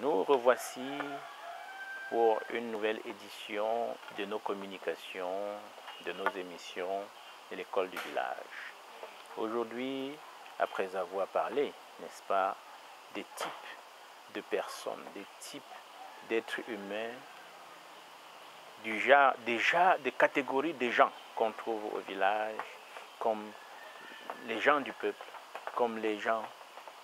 Nous revoici pour une nouvelle édition de nos communications, de nos émissions de l'école du village. Aujourd'hui, après avoir parlé, n'est-ce pas, des types de personnes, des types d'êtres humains, déjà des catégories de gens qu'on trouve au village, comme les gens du peuple, comme les gens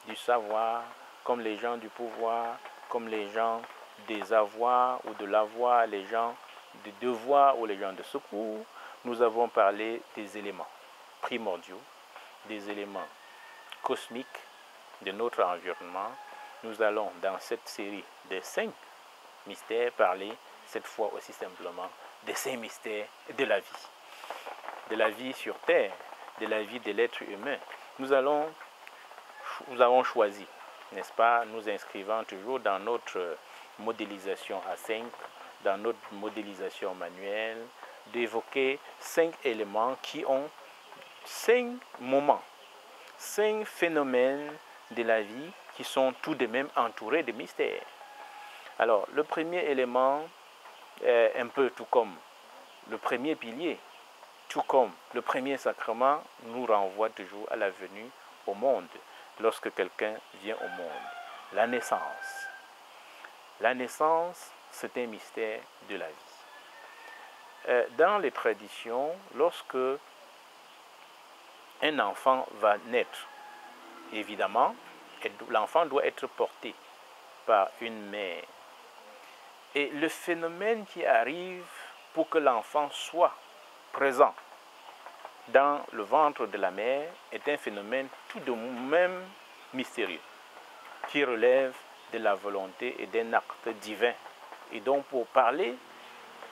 du savoir, comme les gens du pouvoir, comme les gens des avoirs ou de l'avoir, les gens du devoir ou les gens de secours. Nous avons parlé des éléments primordiaux, des éléments cosmiques de notre environnement. Nous allons dans cette série de 5 mystères parler cette fois aussi simplement des 5 mystères de la vie sur Terre, de la vie de l'être humain. Nous avons choisi, n'est-ce pas, nous inscrivant toujours dans notre modélisation à 5, dans notre modélisation manuelle, d'évoquer 5 éléments qui ont 5 moments, 5 phénomènes de la vie qui sont tout de même entourés de mystères. Alors, le premier élément, un peu tout comme le premier pilier, tout comme le premier sacrement, nous renvoie toujours à la venue au monde, lorsque quelqu'un vient au monde. La naissance. La naissance, c'est un mystère de la vie. Dans les traditions, lorsque un enfant va naître, évidemment, l'enfant doit être porté par une mère. Et le phénomène qui arrive pour que l'enfant soit présent dans le ventre de la mère est un phénomène tout de même mystérieux, qui relève de la volonté et d'un acte divin. Et donc pour parler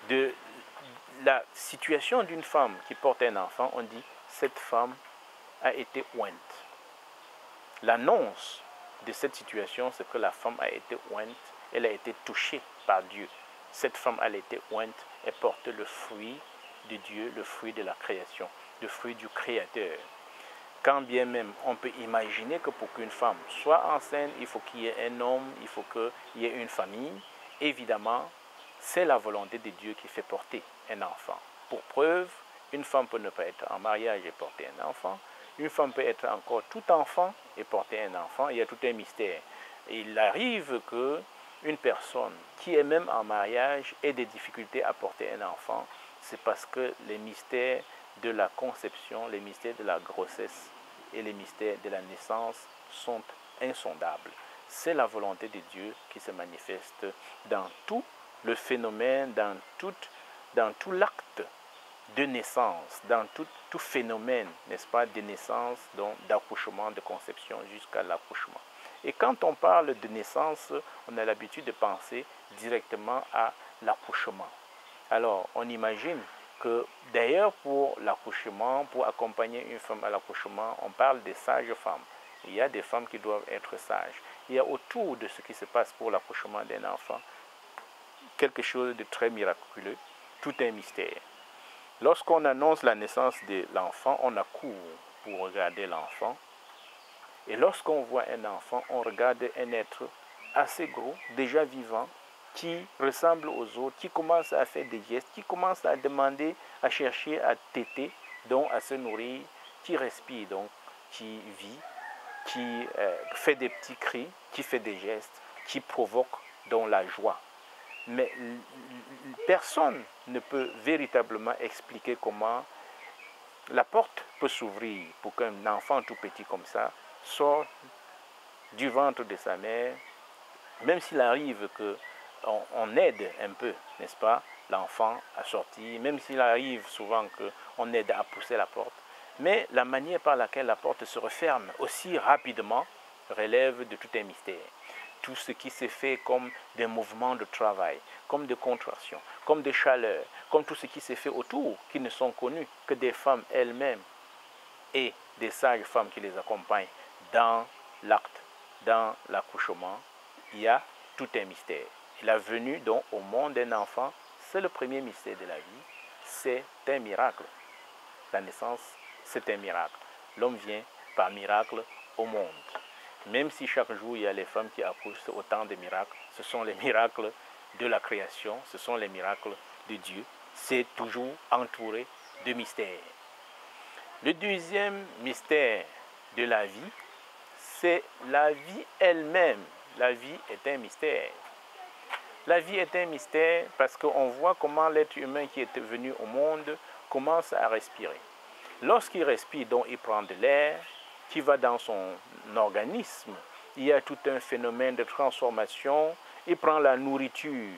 de la situation d'une femme qui porte un enfant, on dit cette femme a été ointe. L'annonce de cette situation, c'est que la femme a été ointe, elle a été touchée par Dieu. Cette femme a été ointe, elle porte le fruit de Dieu, le fruit de la création, le fruit du Créateur. Quand bien même on peut imaginer que pour qu'une femme soit enceinte, il faut qu'il y ait un homme, il faut qu'il y ait une famille. Évidemment, c'est la volonté de Dieu qui fait porter un enfant. Pour preuve, une femme peut ne pas être en mariage et porter un enfant. Une femme peut être encore tout enfant et porter un enfant. Il y a tout un mystère. Et il arrive qu'une personne qui est même en mariage ait des difficultés à porter un enfant. C'est parce que les mystères de la conception, les mystères de la grossesse et les mystères de la naissance sont insondables. C'est la volonté de Dieu qui se manifeste dans tout le phénomène, dans tout l'acte de naissance, dans tout phénomène, n'est-ce pas, de naissance, d'accouchement, de conception jusqu'à l'accouchement. Et quand on parle de naissance, on a l'habitude de penser directement à l'accouchement. Alors, on imagine que d'ailleurs pour l'accouchement, pour accompagner une femme à l'accouchement, on parle des sages-femmes. Il y a des femmes qui doivent être sages. Il y a autour de ce qui se passe pour l'accouchement d'un enfant quelque chose de très miraculeux, tout un mystère. Lorsqu'on annonce la naissance de l'enfant, on accourt pour regarder l'enfant. Et lorsqu'on voit un enfant, on regarde un être assez gros, déjà vivant, qui ressemble aux autres, qui commence à faire des gestes, qui commence à demander, à chercher à téter, donc à se nourrir, qui respire, donc qui vit, qui fait des petits cris, qui fait des gestes, qui provoque donc la joie. Mais personne ne peut véritablement expliquer comment la porte peut s'ouvrir pour qu'un enfant tout petit comme ça sorte du ventre de sa mère, même s'il arrive qu'on aide un peu, n'est-ce pas, l'enfant à sortir, même s'il arrive souvent qu'on aide à pousser la porte. Mais la manière par laquelle la porte se referme aussi rapidement relève de tout un mystère. Tout ce qui s'est fait comme des mouvements de travail, comme des contractions, comme des chaleurs, comme tout ce qui s'est fait autour, qui ne sont connus que des femmes elles-mêmes et des sages femmes qui les accompagnent dans l'acte, dans l'accouchement, il y a tout un mystère. Et la venue donc au monde d'un enfant, c'est le premier mystère de la vie, c'est un miracle. La naissance, c'est un miracle. L'homme vient par miracle au monde. Même si chaque jour il y a les femmes qui accouchent, c'est autant de miracles. Ce sont les miracles de la création, ce sont les miracles de Dieu. C'est toujours entouré de mystères. Le deuxième mystère de la vie, c'est la vie elle-même. La vie est un mystère. La vie est un mystère parce qu'on voit comment l'être humain qui est venu au monde commence à respirer. Lorsqu'il respire, donc il prend de l'air qui va dans son organisme. Il y a tout un phénomène de transformation. Il prend la nourriture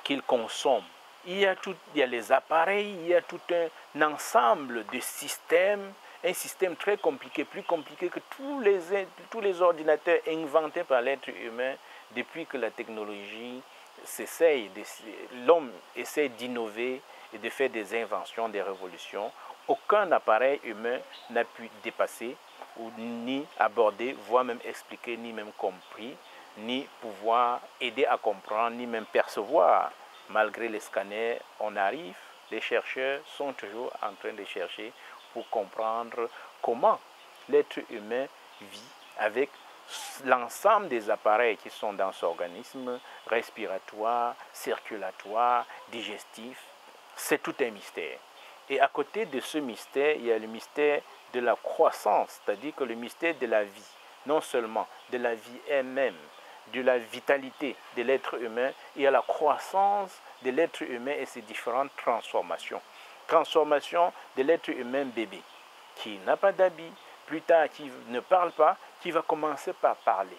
qu'il consomme. Il y a les appareils, il y a tout un ensemble de systèmes, un système très compliqué, plus compliqué que tous les ordinateurs inventés par l'être humain depuis que la technologie l'homme essaie d'innover et de faire des inventions, des révolutions. Aucun appareil humain n'a pu dépasser ou ni aborder, voire même expliquer, ni même compris, ni pouvoir aider à comprendre, ni même percevoir. Malgré les scanners, on arrive, les chercheurs sont toujours en train de chercher pour comprendre comment l'être humain vit avec l'ensemble des appareils qui sont dans son organisme, respiratoire, circulatoire, digestif. C'est tout un mystère. Et à côté de ce mystère, il y a le mystère de la croissance, c'est-à-dire que le mystère de la vie, non seulement de la vie elle-même, de la vitalité de l'être humain, il y a la croissance de l'être humain et ses différentes transformations. Transformation de l'être humain bébé, qui n'a pas d'habit, plus tard qui ne parle pas, qui va commencer par parler.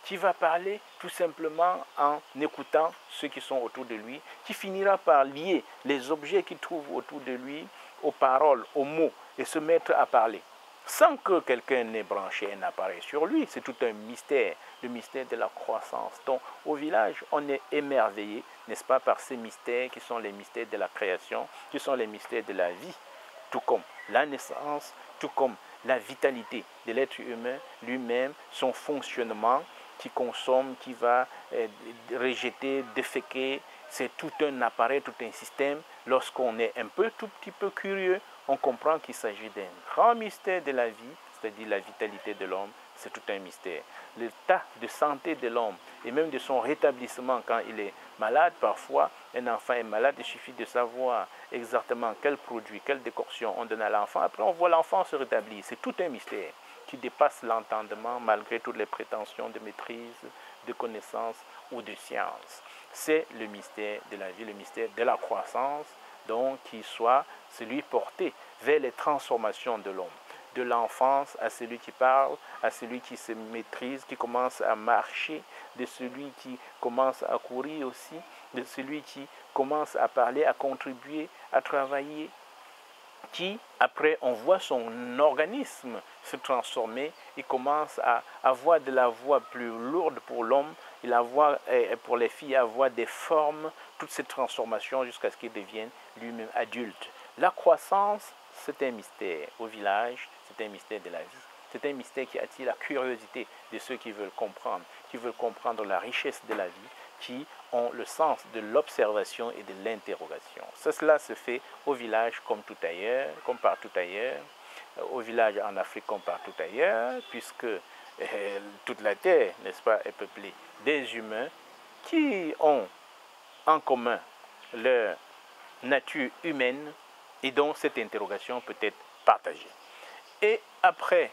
Qui va parler tout simplement en écoutant ceux qui sont autour de lui, qui finira par lier les objets qu'il trouve autour de lui aux paroles, aux mots, et se mettre à parler. Sans que quelqu'un n'ait branché un appareil sur lui, c'est tout un mystère, le mystère de la croissance. Donc au village, on est émerveillé, n'est-ce pas, par ces mystères qui sont les mystères de la création, qui sont les mystères de la vie, tout comme la naissance, tout comme la vitalité de l'être humain lui-même, son fonctionnement, qui consomme, qui va rejeter, déféquer. C'est tout un appareil, tout un système. Lorsqu'on est un tout petit peu curieux, on comprend qu'il s'agit d'un grand mystère de la vie, c'est-à-dire la vitalité de l'homme. C'est tout un mystère. L'état de santé de l'homme et même de son rétablissement quand il est malade, parfois un enfant est malade, il suffit de savoir exactement quel produit, quelle décoction on donne à l'enfant. Après on voit l'enfant se rétablir. C'est tout un mystère qui dépasse l'entendement malgré toutes les prétentions de maîtrise, de connaissance ou de science. C'est le mystère de la vie, le mystère de la croissance, donc qui soit celui porté vers les transformations de l'homme. De l'enfance à celui qui parle, à celui qui se maîtrise, qui commence à marcher, de celui qui commence à courir aussi, de celui qui commence à parler, à contribuer, à travailler, qui, après, on voit son organisme se transformer, il commence à avoir de la voix plus lourde pour l'homme, il avoir, pour les filles, avoir des formes, toutes ces transformations jusqu'à ce qu'il devienne lui-même adulte. La croissance, c'est un mystère. Au village, c'est un mystère de la vie. C'est un mystère qui attire la curiosité de ceux qui veulent comprendre la richesse de la vie, qui ont le sens de l'observation et de l'interrogation. Cela se fait au village comme tout ailleurs, comme partout ailleurs, au village en Afrique comme partout ailleurs, puisque toute la terre, n'est-ce pas, est peuplée des humains qui ont en commun leur nature humaine et dont cette interrogation peut être partagée. Et après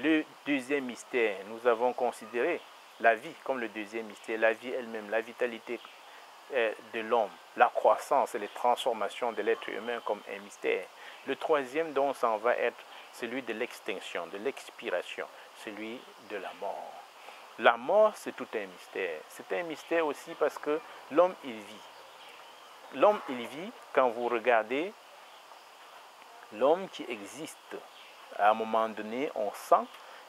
le deuxième mystère, nous avons considéré la vie comme le deuxième mystère, la vie elle-même, la vitalité de l'homme, la croissance et les transformations de l'être humain comme un mystère. Le troisième dont ça va être celui de l'extinction, de l'expiration, celui de la mort. La mort, c'est tout un mystère. C'est un mystère aussi parce que l'homme, il vit. L'homme, il vit quand vous regardez l'homme qui existe. À un moment donné, on sent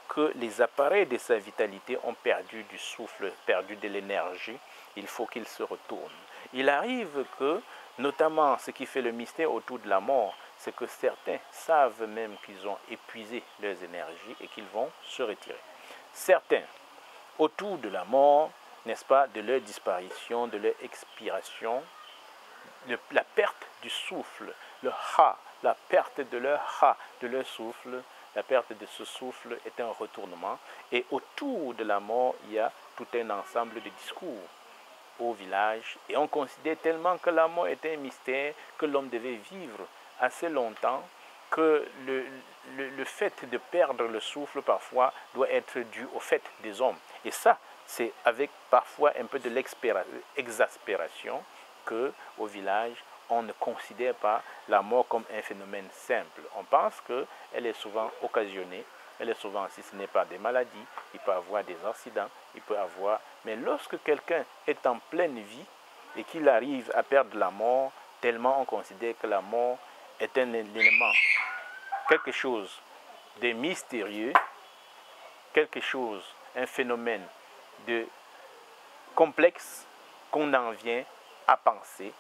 que les appareils de sa vitalité ont perdu du souffle, perdu de l'énergie. Il faut qu'ils se retournent. Il arrive que, notamment ce qui fait le mystère autour de la mort, c'est que certains savent même qu'ils ont épuisé leurs énergies et qu'ils vont se retirer. Certains, autour de la mort, n'est-ce pas, de leur disparition, de leur expiration, la perte du souffle, le ha, la perte de leur ha, de leur souffle, La perte de ce souffle est un retournement. Et autour de la mort, il y a tout un ensemble de discours au village. Et on considère tellement que la mort était un mystère, que l'homme devait vivre assez longtemps, que le fait de perdre le souffle parfois doit être dû au fait des hommes. Et ça, c'est avec parfois un peu de l'exaspération qu'au village, on ne considère pas la mort comme un phénomène simple. On pense qu'elle est souvent occasionnée, elle est souvent, si ce n'est pas des maladies, il peut avoir des accidents, il peut avoir... Mais lorsque quelqu'un est en pleine vie et qu'il arrive à perdre la mort, tellement on considère que la mort est un élément, quelque chose de mystérieux, quelque chose, un phénomène de complexe qu'on en vient à penser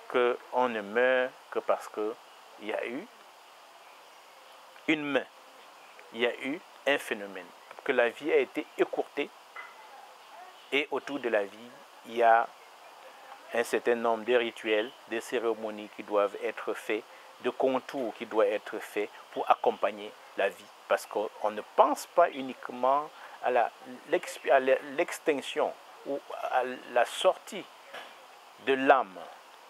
qu'on ne meurt que parce qu'il y a eu une main, il y a eu un phénomène, que la vie a été écourtée et autour de la vie, il y a un certain nombre de rituels, de cérémonies qui doivent être faits, de contours qui doivent être faits pour accompagner la vie. Parce qu'on ne pense pas uniquement à l'extinction ou à la sortie de l'âme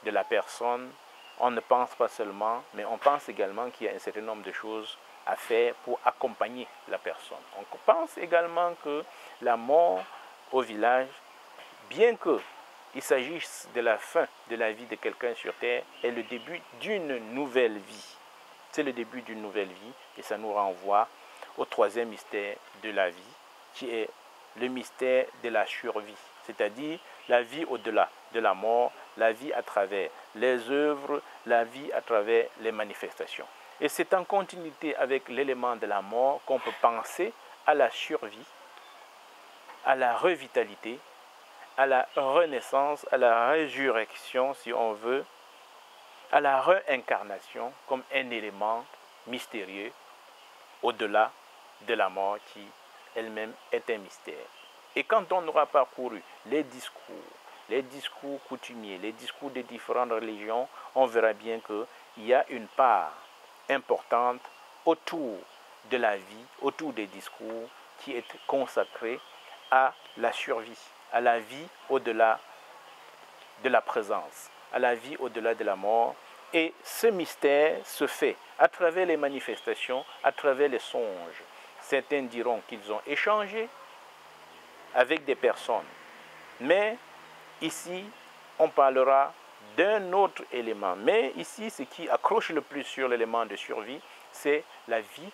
de la personne. On ne pense pas seulement, mais on pense également qu'il y a un certain nombre de choses à faire pour accompagner la personne. On pense également que la mort au village, bien qu'il s'agisse de la fin de la vie de quelqu'un sur terre, est le début d'une nouvelle vie. C'est le début d'une nouvelle vie et ça nous renvoie au troisième mystère de la vie, qui est le mystère de la survie, c'est-à-dire la vie au-delà de la mort, la vie à travers les œuvres, la vie à travers les manifestations. Et c'est en continuité avec l'élément de la mort qu'on peut penser à la survie, à la revitalité, à la renaissance, à la résurrection, si on veut, à la réincarnation comme un élément mystérieux au-delà de la mort qui elle-même est un mystère. Et quand on aura parcouru les discours coutumiers, les discours des différentes religions, on verra bien qu'il y a une part importante autour de la vie, autour des discours qui est consacrée à la survie, à la vie au-delà de la présence, à la vie au-delà de la mort. Et ce mystère se fait à travers les manifestations, à travers les songes. Certains diront qu'ils ont échangé avec des personnes. Mais ici, on parlera d'un autre élément. Mais ici, ce qui accroche le plus sur l'élément de survie, c'est la vie,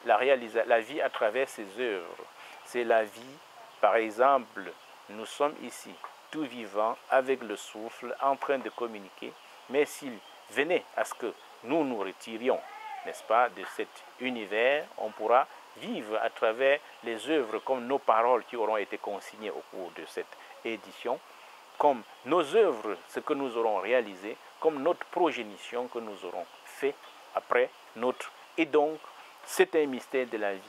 la vie à travers ses œuvres. C'est la vie, par exemple, nous sommes ici, tout vivant, avec le souffle, en train de communiquer. Mais s'il venait à ce que nous nous retirions, n'est-ce pas, de cet univers, on pourra vivre à travers les œuvres comme nos paroles qui auront été consignées au cours de cette édition, comme nos œuvres, ce que nous aurons réalisé, comme notre progénition que nous aurons fait après notre. Et donc, c'est un mystère de la vie,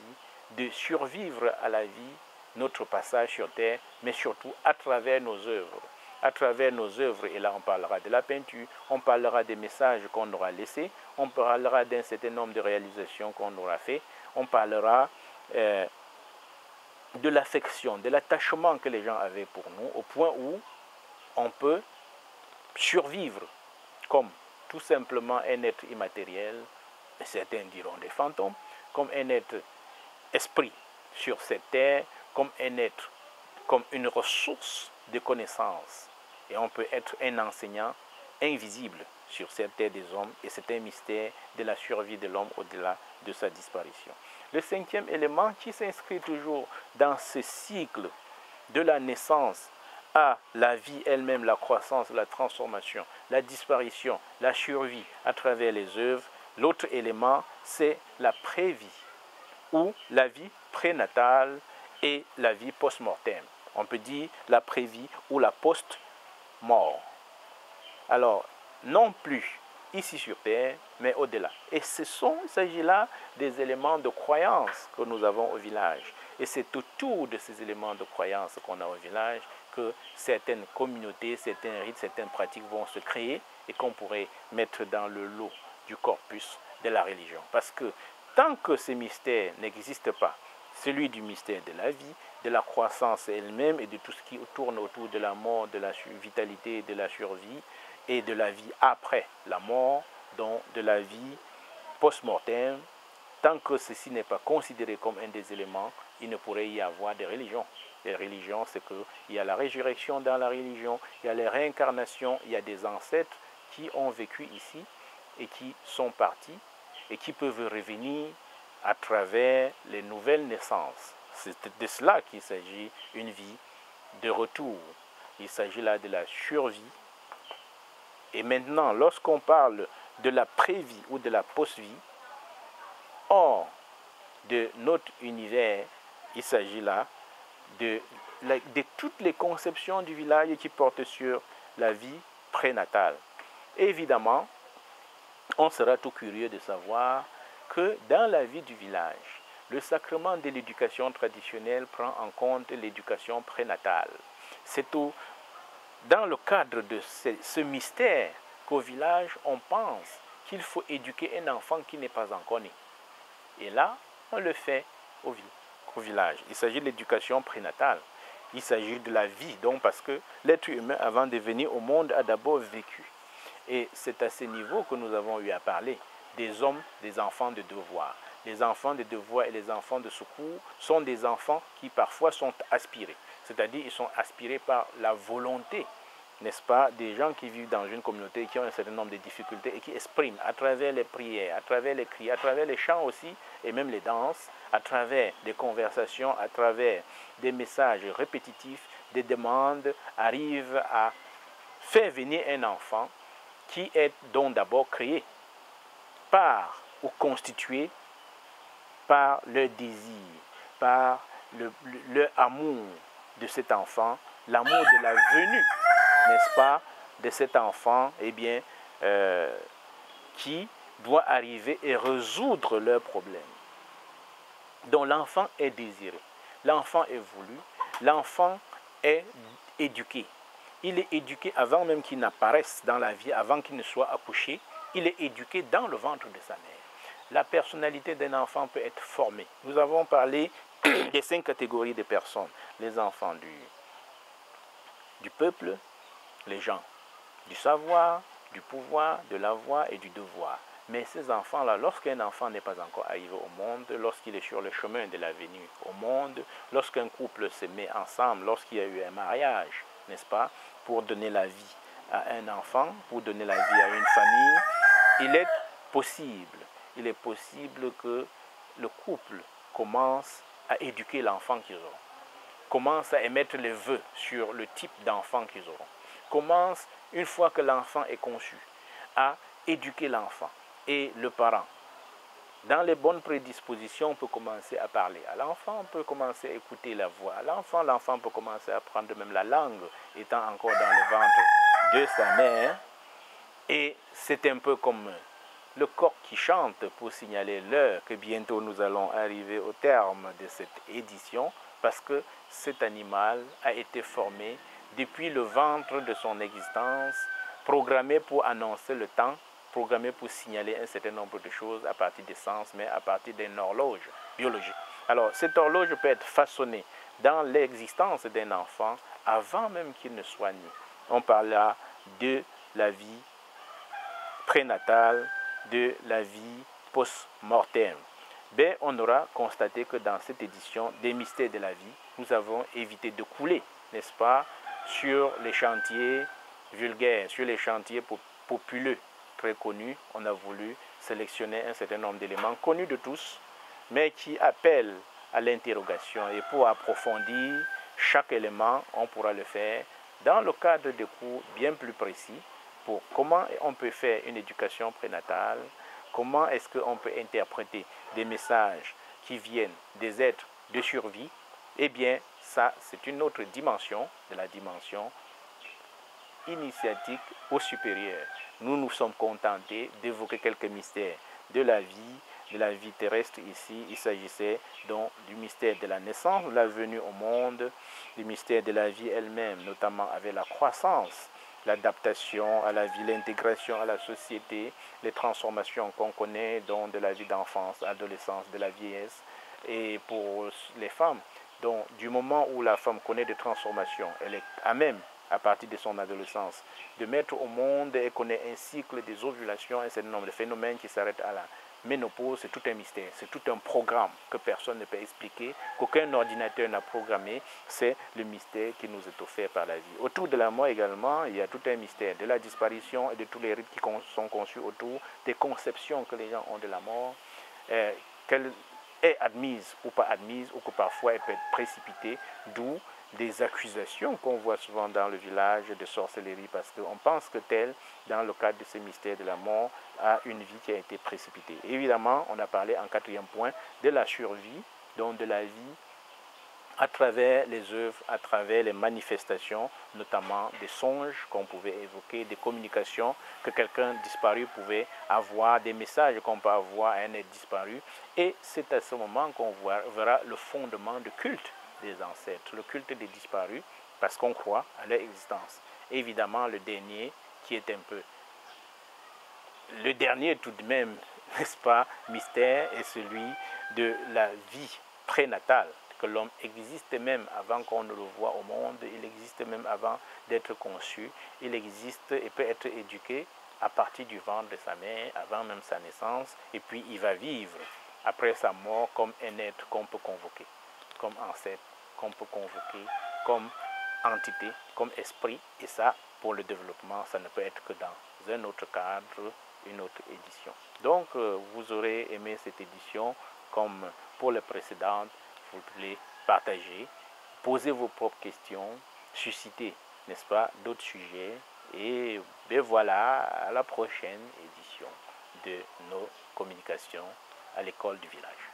de survivre à la vie, notre passage sur terre, mais surtout à travers nos œuvres. À travers nos œuvres, et là on parlera de la peinture, on parlera des messages qu'on aura laissés, on parlera d'un certain nombre de réalisations qu'on aura fait, on parlera de l'affection, de l'attachement que les gens avaient pour nous, au point où on peut survivre comme tout simplement un être immatériel, certains diront des fantômes, comme un être esprit sur cette terre, comme un être, comme une ressource de connaissances. Et on peut être un enseignant invisible sur cette terre des hommes, et c'est un mystère de la survie de l'homme au-delà de sa disparition. Le cinquième élément qui s'inscrit toujours dans ce cycle de la naissance à la vie elle-même, la croissance, la transformation, la disparition, la survie à travers les œuvres, l'autre élément, c'est la prévie, ou la vie prénatale et la vie post-mortem. On peut dire la prévie ou la post-mort. Alors, non plus ici sur Terre, mais au-delà. Et il s'agit là des éléments de croyance que nous avons au village. Et c'est autour de ces éléments de croyance qu'on a au village que certaines communautés, certains rites, certaines pratiques vont se créer et qu'on pourrait mettre dans le lot du corpus de la religion. Parce que tant que ces mystères n'existent pas, celui du mystère de la vie, de la croissance elle-même et de tout ce qui tourne autour de la mort, de la vitalité, de la survie et de la vie après la mort, donc de la vie post-mortem, tant que ceci n'est pas considéré comme un des éléments, il ne pourrait y avoir de religion. Les religions, c'est qu'il y a la résurrection dans la religion, il y a les réincarnations, il y a des ancêtres qui ont vécu ici et qui sont partis et qui peuvent revenir à travers les nouvelles naissances. C'est de cela qu'il s'agit, une vie de retour. Il s'agit là de la survie. Et maintenant, lorsqu'on parle de la prévie ou de la post-vie, hors de notre univers, il s'agit là de toutes les conceptions du village qui portent sur la vie prénatale. Et évidemment, on sera tout curieux de savoir que dans la vie du village, le sacrement de l'éducation traditionnelle prend en compte l'éducation prénatale. C'est dans le cadre de ce mystère qu'au village, on pense qu'il faut éduquer un enfant qui n'est pas encore né. Et là, on le fait au village. Il s'agit de l'éducation prénatale. Il s'agit de la vie, donc parce que l'être humain, avant de venir au monde, a d'abord vécu. Et c'est à ce niveau que nous avons eu à parler des hommes, des enfants de devoir. Les enfants de devoir et les enfants de secours sont des enfants qui parfois sont aspirés. C'est-à-dire ils sont aspirés par la volonté, n'est-ce pas, des gens qui vivent dans une communauté qui ont un certain nombre de difficultés et qui expriment à travers les prières, à travers les cris, à travers les chants aussi, et même les danses, à travers des conversations, à travers des messages répétitifs, des demandes, arrivent à faire venir un enfant qui est donc d'abord créé par ou constitué par le désir, par le amour de cet enfant, l'amour de la venue, n'est-ce pas, de cet enfant, eh bien, qui doit arriver et résoudre leurs problèmes. Donc l'enfant est désiré, l'enfant est voulu, l'enfant est éduqué. Il est éduqué avant même qu'il n'apparaisse dans la vie, avant qu'il ne soit accouché. Il est éduqué dans le ventre de sa mère. La personnalité d'un enfant peut être formée. Nous avons parlé des 5 catégories de personnes. Les enfants du peuple, les gens du savoir, du pouvoir, de la voix et du devoir. Mais ces enfants-là, lorsqu'un enfant n'est pas encore arrivé au monde, lorsqu'il est sur le chemin de la venue au monde, lorsqu'un couple se met ensemble, lorsqu'il y a eu un mariage, n'est-ce pas, pour donner la vie à un enfant, pour donner la vie à une famille, il est possible que le couple commence à éduquer l'enfant qu'ils auront, commence à émettre les vœux sur le type d'enfant qu'ils auront, commence, une fois que l'enfant est conçu, à éduquer l'enfant. Et le parent, dans les bonnes prédispositions, on peut commencer à parler à l'enfant, on peut commencer à écouter la voix à l'enfant, l'enfant peut commencer à apprendre même la langue, étant encore dans le ventre de sa mère. Et c'est un peu comme le coq qui chante pour signaler l'heure que bientôt nous allons arriver au terme de cette édition, parce que cet animal a été formé depuis le ventre de son existence, programmé pour annoncer le temps, programmé pour signaler un certain nombre de choses à partir des sens, mais à partir d'une horloge biologique. Alors, cette horloge peut être façonnée dans l'existence d'un enfant avant même qu'il ne soit né. On parle là de la vie prénatale, de la vie post-mortem. Ben, on aura constaté que dans cette édition des mystères de la vie, nous avons évité de couler, n'est-ce pas, sur les chantiers vulgaires, sur les chantiers populeux, très connus. On a voulu sélectionner un certain nombre d'éléments connus de tous, mais qui appellent à l'interrogation. Et pour approfondir chaque élément, on pourra le faire dans le cadre de cours bien plus précis pour comment on peut faire une éducation prénatale, comment est-ce qu'on peut interpréter des messages qui viennent des êtres de survie. Eh bien, ça, c'est une autre dimension de la dimension initiatique au supérieur. Nous nous sommes contentés d'évoquer quelques mystères de la vie terrestre ici. Il s'agissait donc du mystère de la naissance, de la venue au monde, du mystère de la vie elle-même, notamment avec la croissance l'adaptation à la vie, l'intégration à la société, les transformations qu'on connaît donc de la vie d'enfance, adolescence, de la vieillesse. Et pour les femmes, donc du moment où la femme connaît des transformations, elle est à même, à partir de son adolescence, de mettre au monde et connaît un cycle des ovulations, un certain nombre de phénomènes qui s'arrêtent à la ménopause. C'est tout un mystère, c'est tout un programme que personne ne peut expliquer, qu'aucun ordinateur n'a programmé. C'est le mystère qui nous est offert par la vie. Autour de la mort également, il y a tout un mystère de la disparition et de tous les rites qui sont conçus autour, des conceptions que les gens ont de la mort, qu'elle est admise ou pas admise, ou que parfois elle peut être précipitée, d'où des accusations qu'on voit souvent dans le village de sorcellerie, parce qu'on pense que tel, dans le cadre de ce mystère de la mort, a une vie qui a été précipitée. Et évidemment, on a parlé en quatrième point de la survie, donc de la vie à travers les œuvres, à travers les manifestations, notamment des songes qu'on pouvait évoquer, des communications que quelqu'un disparu pouvait avoir, des messages qu'on peut avoir à un être disparu. Et c'est à ce moment qu'on verra le fondement du culte des ancêtres, le culte des disparus, parce qu'on croit à leur existence. Évidemment, le dernier, qui est un peu le dernier tout de même, n'est-ce pas, mystère, est celui de la vie prénatale, que l'homme existe même avant qu'on ne le voie au monde, il existe même avant d'être conçu, il existe et peut être éduqué à partir du ventre de sa mère, avant même sa naissance, et puis il va vivre après sa mort comme un être qu'on peut convoquer, comme ancêtre, qu'on peut convoquer, comme entité, comme esprit, et ça, pour le développement, ça ne peut être que dans un autre cadre, une autre édition. Donc, vous aurez aimé cette édition, comme pour les précédentes, vous les partagez, posez vos propres questions, suscitez, n'est-ce pas, d'autres sujets, et bien voilà, à la prochaine édition de nos communications à l'école du village.